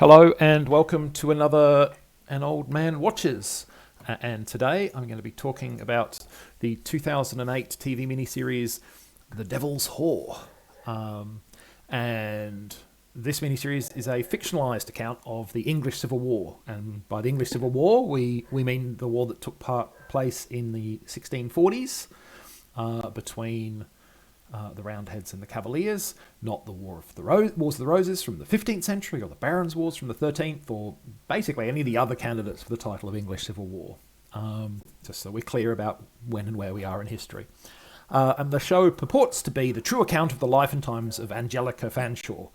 Hello and welcome to another An Old Man Watches. And today I'm going to be talking about the 2008 TV miniseries The Devil's Whore. And this miniseries is a fictionalised account of the English Civil War. And by the English Civil War, we mean the war that took place in the 1640s between the Roundheads and the Cavaliers, not the Wars of the Roses from the 15th century or the Barons' Wars from the 13th, or basically any of the other candidates for the title of English Civil War. Just so we're clear about when and where we are in history. And the show purports to be the true account of the life and times of Angelica Fanshawe,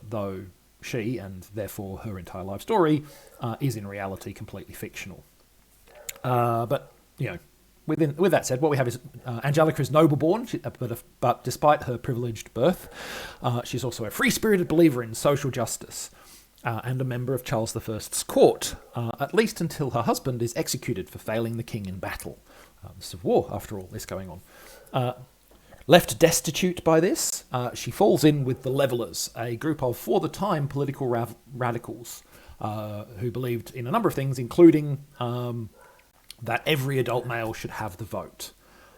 though she, and therefore her entire life story, is in reality completely fictional. But, you know, with that said, what we have is Angelica is noble-born, but despite her privileged birth, she's also a free-spirited believer in social justice and a member of Charles I's court, at least until her husband is executed for failing the king in battle. The Civil War, after all, is going on. Left destitute by this, she falls in with the Levellers, a group of, for the time, political radicals who believed in a number of things, including that every adult male should have the vote.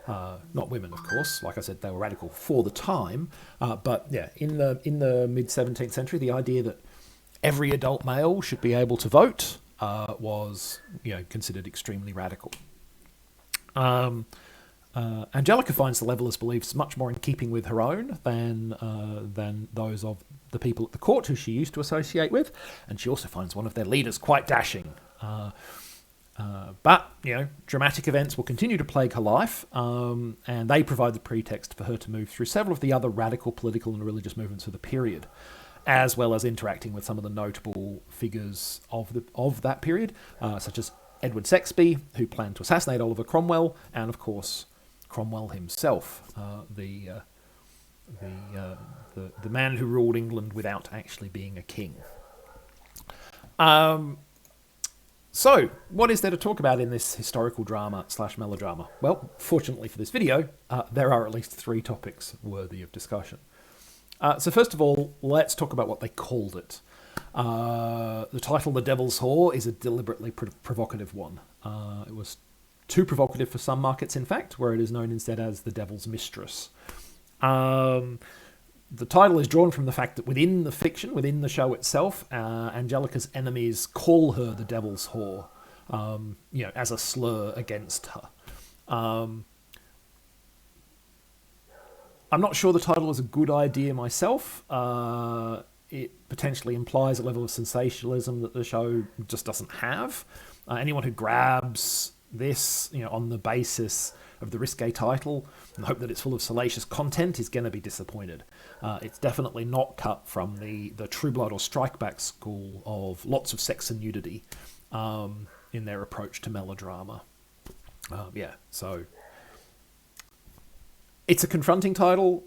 Not women, of course. Like I said, they were radical for the time. But yeah, in the mid-17th century, the idea that every adult male should be able to vote was, considered extremely radical. Angelica finds the Levellers' beliefs much more in keeping with her own than those of the people at the court who she used to associate with, and she also finds one of their leaders quite dashing. But dramatic events will continue to plague her life, and they provide the pretext for her to move through several of the other radical political and religious movements of the period, as well as interacting with some of the notable figures of that period, such as Edward Sexby, who planned to assassinate Oliver Cromwell, and of course Cromwell himself, the man who ruled England without actually being a king. So, what is there to talk about in this historical drama / melodrama? Well, fortunately for this video, there are at least 3 topics worthy of discussion. So first of all, let's talk about what they called it. The title, The Devil's Whore, is a deliberately provocative one. It was too provocative for some markets, in fact, where it is known instead as The Devil's Mistress. The title is drawn from the fact that within the fiction, within the show itself, Angelica's enemies call her the Devil's Whore, as a slur against her. I'm not sure the title is a good idea myself. It potentially implies a level of sensationalism that the show just doesn't have. Anyone who grabs this, on the basis of the risque title and hope that it's full of salacious content is going to be disappointed. It's definitely not cut from the True Blood or Strike Back school of lots of sex and nudity in their approach to melodrama. So it's a confronting title.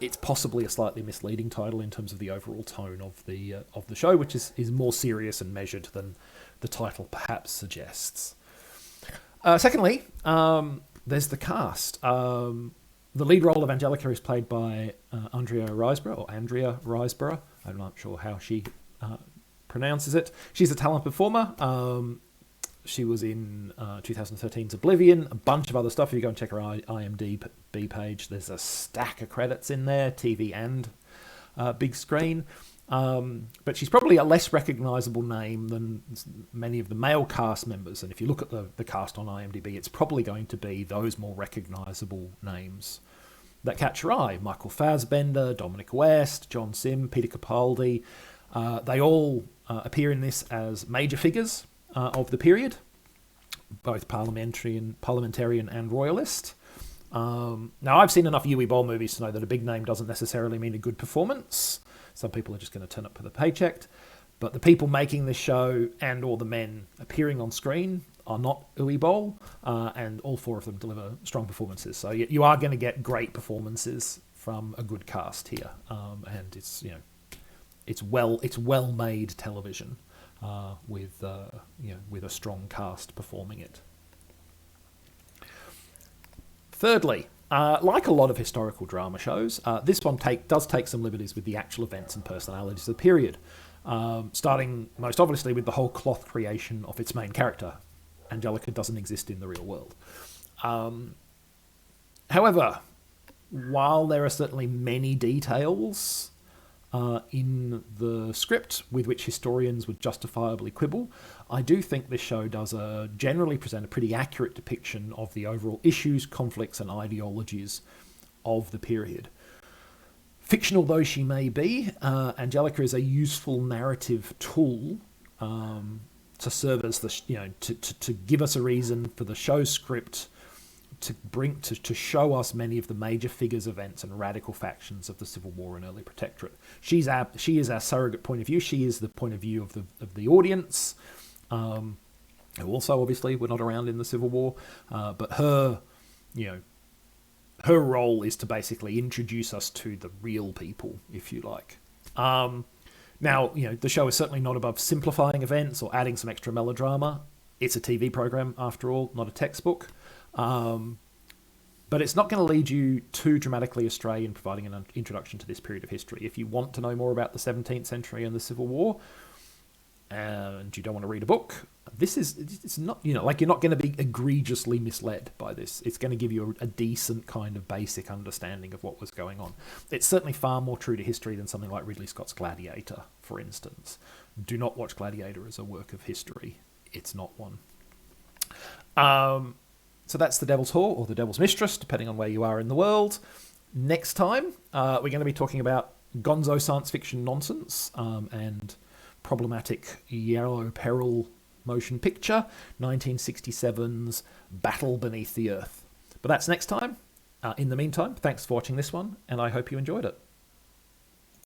It's possibly a slightly misleading title in terms of the overall tone of the show, which is more serious and measured than the title perhaps suggests. Secondly, there's the cast. The lead role of Angelica is played by Andrea Riseborough. I'm not sure how she pronounces it. She's a talent performer. She was in 2013's Oblivion, a bunch of other stuff. If you go and check her IMDb page, there's a stack of credits in there, TV and big screen. But she's probably a less recognisable name than many of the male cast members. And if you look at the cast on IMDb, it's probably going to be those more recognisable names that catch your eye. Michael Fassbender, Dominic West, John Sim, Peter Capaldi. They all appear in this as major figures of the period, both parliamentarian and royalist. Now, I've seen enough Uwe Boll movies to know that a big name doesn't necessarily mean a good performance. Some people are just going to turn up for the paycheck. But the people making this show and all the men appearing on screen are not Uwe Boll, and all 4 of them deliver strong performances. So you are going to get great performances from a good cast here, and it's well-made television with a strong cast performing it. Thirdly, like a lot of historical drama shows, this one does take some liberties with the actual events and personalities of the period. starting most obviously with the whole cloth creation of its main character. Angelica doesn't exist in the real world. However, while there are certainly many details in the script with which historians would justifiably quibble, I do think this show does generally present a pretty accurate depiction of the overall issues, conflicts, and ideologies of the period. Fictional though she may be, Angelica is a useful narrative tool to serve as to give us a reason for the show's script to show us many of the major figures, events, and radical factions of the Civil War and early Protectorate. She is our surrogate point of view. She is the point of view of the audience, who also obviously were not around in the Civil War, but her role is to basically introduce us to the real people, if you like. Now, the show is certainly not above simplifying events or adding some extra melodrama. It's a TV program, after all, not a textbook. But it's not going to lead you too dramatically astray in providing an introduction to this period of history. If you want to know more about the 17th century and the Civil War, and you don't want to read a book, it's not, you're not going to be egregiously misled by this. It's going to give you a decent kind of basic understanding of what was going on. It's certainly far more true to history than something like Ridley Scott's Gladiator, for instance. Do not watch Gladiator as a work of history. It's not one. So that's The Devil's Whore, or The Devil's Mistress, depending on where you are in the world. Next time, we're going to be talking about gonzo science fiction nonsense and problematic Yellow Peril motion picture, 1967's Battle Beneath the Earth. But that's next time. In the meantime, thanks for watching this one, and I hope you enjoyed it.